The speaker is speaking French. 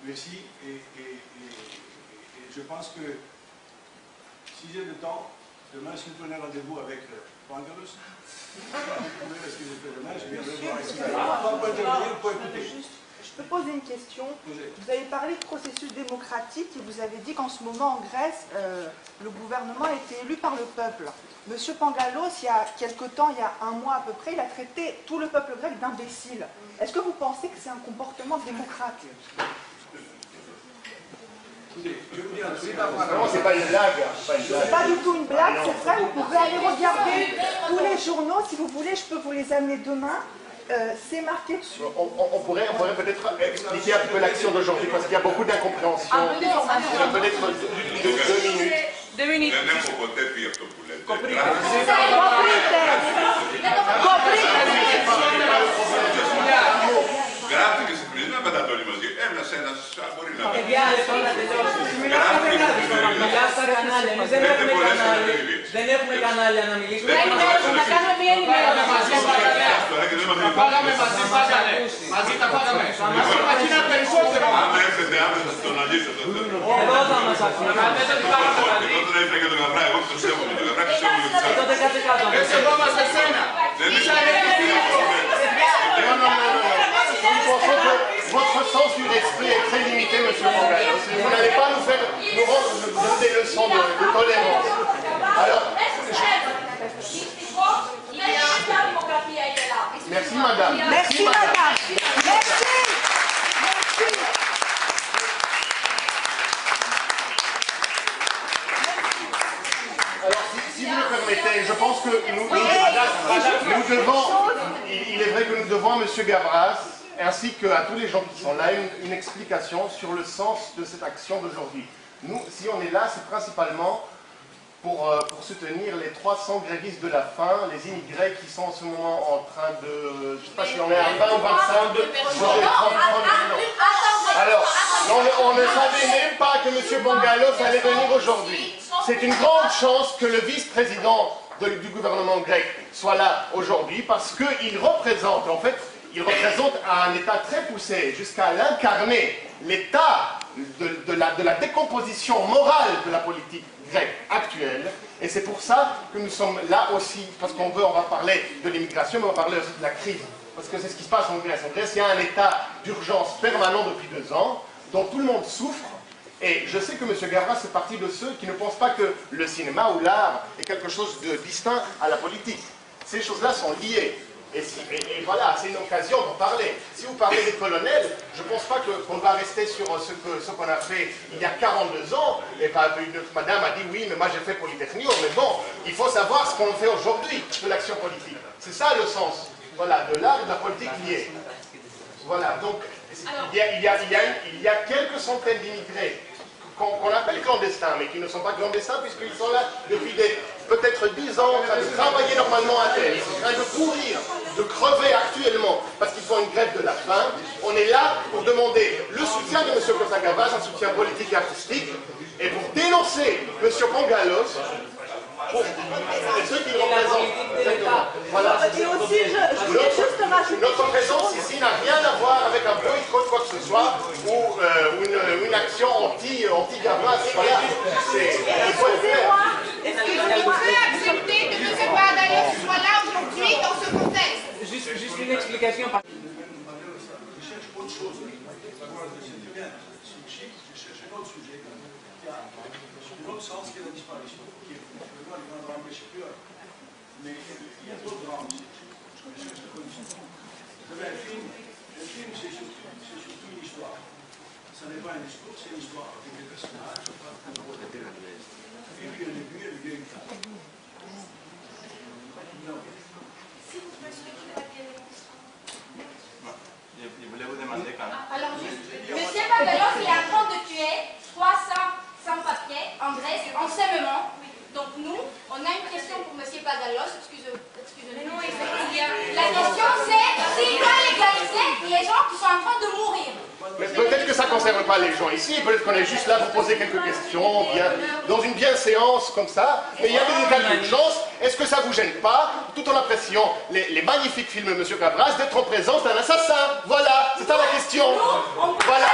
Merci, et je pense que si j'ai le temps, demain, si vous prenez rendez-vous avec Pangalos, vous pouvez rester demain, je viendrai voir ici. Je peux poser une question. Vous avez parlé de processus démocratique et vous avez dit qu'en ce moment en Grèce, le gouvernement a été élu par le peuple. Monsieur Pangalos, il y a quelque temps, il y a un mois à peu près, il a traité tout le peuple grec d'imbécile. Est-ce que vous pensez que c'est un comportement démocrate? Non, c'est pas une blague. C'est pas du tout une blague, c'est vrai, vous pouvez aller regarder tous les journaux, si vous voulez, je peux vous les amener demain. C'est marqué dessus. On pourrait peut-être expliquer un peu l'action d'aujourd'hui, parce qu'il y a beaucoup d'incompréhension. Peut-être 2 minutes. 2 minutes. Γράφτηκε στην πρισμένα μετά το λιμωζί. Ένας μπορεί να πει. Δεν έχουμε κανάλια να μιλήσουμε. Να κάνουμε μία ενημέρωση. Πάγαμε μαζί, πάγανε. Μαζί τα πάγαμε. Μαζί είναι περισσότερο. Αν έρθετε άμεσα στον αντίθετο. Εδώ θα μας αφήνουν. Τότε έφυγε και τον Γαβρά. Εγώ το σέβομαι. Το Γαβρά πιστεύω για τις άλλες. Τότε κάτσε κάτω. Δεν σεβόμαστε εσένα. Είσαι ανεπιθύμητο. Nous pensons que votre sens du esprit est très limité, monsieur Pangalos. Vous n'allez pas nous donner des leçons de tolérance. Alors, merci madame. Merci madame. Merci. Alors, si vous le permettez, je pense que nous devons, il est vrai que nous devons à M. Gavras, ainsi qu'à tous les gens qui sont là, une explication sur le sens de cette action d'aujourd'hui. Nous, si on est là, c'est principalement pour soutenir les 300 grévistes de la faim, les immigrés qui sont en ce moment en train de, je ne sais pas si on est à 20 ou 25, de 30 millions. Alors, on ne savait même pas que M. Pangalos allait venir aujourd'hui. C'est une grande chance que le vice-président du gouvernement grec soit là aujourd'hui, parce qu'il représente, en fait, il représente un état très poussé, jusqu'à l'incarner, l'état de la décomposition morale de la politique grecque actuelle. Et c'est pour ça que nous sommes là aussi, parce qu'on va parler de l'immigration, mais on va parler aussi de la crise. Parce que c'est ce qui se passe en Grèce. En Grèce, il y a un état d'urgence permanent depuis 2 ans, dont tout le monde souffre. Et je sais que M. Gavras fait partie de ceux qui ne pensent pas que le cinéma ou l'art est quelque chose de distinct à la politique. Ces choses-là sont liées. Et voilà, c'est une occasion d'en parler. Si vous parlez des colonels, je ne pense pas qu'on va rester sur ce qu'on a fait il y a 42 ans. Et notre madame a dit oui, mais moi j'ai fait Polytechnique. Mais bon, il faut savoir ce qu'on fait aujourd'hui de l'action politique. C'est ça le sens, voilà, de l'art et de la politique liée. Voilà, donc il y a quelques centaines d'immigrés qu'on appelle clandestins, mais qui ne sont pas clandestins puisqu'ils sont là depuis peut-être 10 ans, en train de travailler normalement à terre, ils sont en train de courir, de crever actuellement parce qu'ils font une grève de la faim. On est là pour demander le soutien de M. Kosagavas, un soutien politique et artistique, et pour dénoncer M. Pangalos, et ceux qui le représentent. Voilà. Et aussi, je voulais juste rajouter notre présence ici n'a rien à voir avec un boycott, quoi que ce soit, ou une action anti-Gavras. Voilà. Excusez-moi. Vous pouvez accepter que M. Pangalos soit là aujourd'hui? une explication. Je cherche autre chose. C'était bien, je cherche un autre sujet qui a un autre sens que la disparition, qui est vraiment le grand drame échapeur. Mais il y a d'autres drames aussi. Je cherche la condition. Vous savez, un film c'est surtout une histoire. Ça n'est pas un discours, c'est une histoire avec des personnages. Et puis au début, il y a le vieux état. Je voulais vous demander quand même. Alors, Monsieur Pangalos est en train de tuer 300 sans-papiers en Grèce en ce moment. Donc nous, on a une question pour Monsieur Pangalos. Excusez-moi. La question c'est s'il va légaliser les gens qui sont en train de mourir. Mais peut-être que ça ne concerne pas les gens ici, peut-être qu'on est juste là pour poser quelques questions, dans une bienséance comme ça, mais il y a des états d'urgence. Est-ce que ça ne vous gêne pas, tout en appréciant les magnifiques films de M. Gavras, d'être en présence d'un assassin? Voilà, c'est ça la question. Voilà.